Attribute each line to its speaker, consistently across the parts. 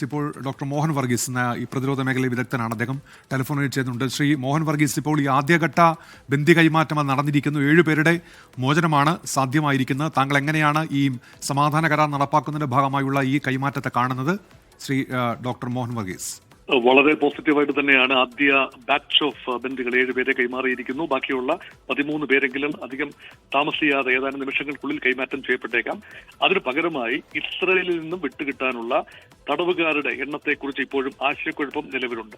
Speaker 1: ഇപ്പോൾ ഡോക്ടർ മോഹൻ വർഗീസ് എന്ന ഈ പ്രതിരോധ മേഖലയിൽ വിദഗ്ധനാണ്. അദ്ദേഹം ടെലിഫോണിൽ ചെയ്യുന്നുണ്ട്. ശ്രീ മോഹൻ വർഗീസ്, ഇപ്പോൾ ഈ ആദ്യഘട്ട ബന്ദി കൈമാറ്റം നടന്നിരിക്കുന്നു. 7 പേരുടെ മോചനമാണ് സാധ്യമായിരിക്കുന്നത്. താങ്കൾ എങ്ങനെയാണ് ഈ സമാധാന കരാർ നടപ്പാക്കുന്നതിന്റെ ഭാഗമായുള്ള ഈ കൈമാറ്റത്തെ കാണുന്നത്? ശ്രീ ഡോക്ടർ മോഹൻ വർഗീസ്.
Speaker 2: വളരെ പോസിറ്റീവായിട്ട് തന്നെയാണ് ആദ്യ ബാച്ച് ഓഫ് ബന്ദികൾ 7 പേരെ കൈമാറിയിരിക്കുന്നു. ബാക്കിയുള്ള 13 പേരെങ്കിലും അധികം താമസിയാതെ ഏതാനും നിമിഷങ്ങൾക്കുള്ളിൽ കൈമാറ്റം ചെയ്യപ്പെട്ടേക്കാം. അതിനു പകരമായി ഇസ്രയേലിൽ നിന്നും വിട്ടുകിട്ടാനുള്ള തടവുകാരുടെ എണ്ണത്തെക്കുറിച്ച് ഇപ്പോഴും ആശയക്കുഴപ്പം നിലവിലുണ്ട്.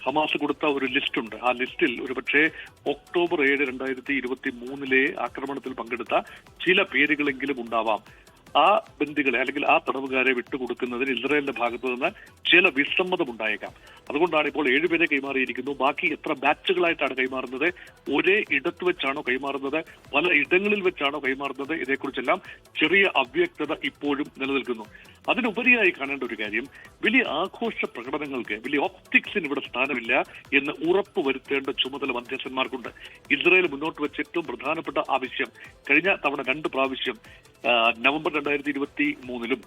Speaker 2: ഹമാസ് കൊടുത്ത ഒരു ലിസ്റ്റുണ്ട്. ആ ലിസ്റ്റിൽ ഒരുപക്ഷെ ഒക്ടോബർ 7, 2023 ആക്രമണത്തിൽ പങ്കെടുത്ത ചില പേരുകളെങ്കിലും ഉണ്ടാവാം. ആ ബന്ദികളെ അല്ലെങ്കിൽ ആ തടവുകാരെ വിട്ടുകൊടുക്കുന്നതിന് ഇസ്രായേലിന്റെ ഭാഗത്തു നിന്ന് ചില വിസമ്മതം ഉണ്ടായേക്കാം. അതുകൊണ്ടാണ് ഇപ്പോൾ 7 പേരെ കൈമാറിയിരിക്കുന്നു. ബാക്കി എത്ര ബാച്ചുകളായിട്ടാണ് കൈമാറുന്നത്, ഒരേ ഇടത്ത് വെച്ചാണോ കൈമാറുന്നത്, പല ഇടങ്ങളിൽ വെച്ചാണോ കൈമാറുന്നത്, ഇതേക്കുറിച്ചെല്ലാം ചെറിയ അവ്യക്തത ഇപ്പോഴും നിലനിൽക്കുന്നു. അതിനുപരിയായി കാണേണ്ട ഒരു കാര്യം, വലിയ ആഘോഷ പ്രകടനങ്ങൾക്ക്, വലിയ ഓപ്റ്റിക്സിന് ഇവിടെ സ്ഥാനമില്ല എന്ന് ഉറപ്പുവരുത്തേണ്ട ചുമതല മധ്യസ്ഥന്മാർക്കുണ്ട്. ഇസ്രായേൽ മുന്നോട്ട് വെച്ച ഏറ്റവും പ്രധാനപ്പെട്ട ആവശ്യം, കഴിഞ്ഞ തവണ 2 പ്രാവശ്യം നവംബർ 2023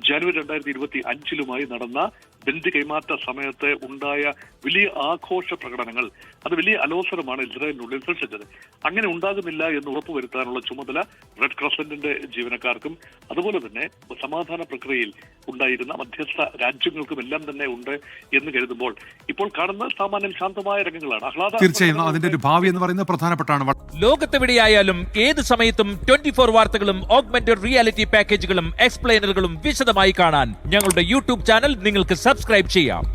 Speaker 2: ജനുവരി 2025 നടന്ന ബന്ദി കൈമാറ്റ സമയത്ത് ഉണ്ടായ വലിയ ആഘോഷ പ്രകടനങ്ങൾ, അത് വലിയ അലോസരമാണ് ഇസ്രായേലിനുള്ളിൽ സൃഷ്ടിച്ചത്. അങ്ങനെ ഉണ്ടാകുന്നില്ല എന്ന് ഉറപ്പുവരുത്താനുള്ള ചുമതല റെഡ് ക്രസന്റിന്റെ ജീവനക്കാർക്കും അതുപോലെ തന്നെ സമാധാന പ്രക്രിയയിൽ ഉണ്ടായിരുന്ന മധ്യസ്ഥ രാജ്യങ്ങൾക്കും എല്ലാം തന്നെ ഉണ്ട് എന്ന് കരുതുമ്പോൾ ഇപ്പോൾ കാണുന്ന സാമാന്യം ശാന്തമായ രംഗങ്ങളാണ്.
Speaker 1: തീർച്ചയായും അതിന്റെ ഒരു ഭാവി എന്ന് പറയുന്നത് പ്രധാനപ്പെട്ടാണ്.
Speaker 3: ലോകത്തെവിടെയായാലും ഏത് സമയത്തും 24 വാർത്തകളും ഓഗ്മെന്റഡ് റിയാലിറ്റി പാക്കേജുകളും എക്സ്പ്ലെയിനറുകളും വിശദമായി കാണാൻ ഞങ്ങളുടെ യൂട്യൂബ് ചാനൽ നിങ്ങൾക്ക് സബ്സ്ക്രൈബ് ചെയ്യാം.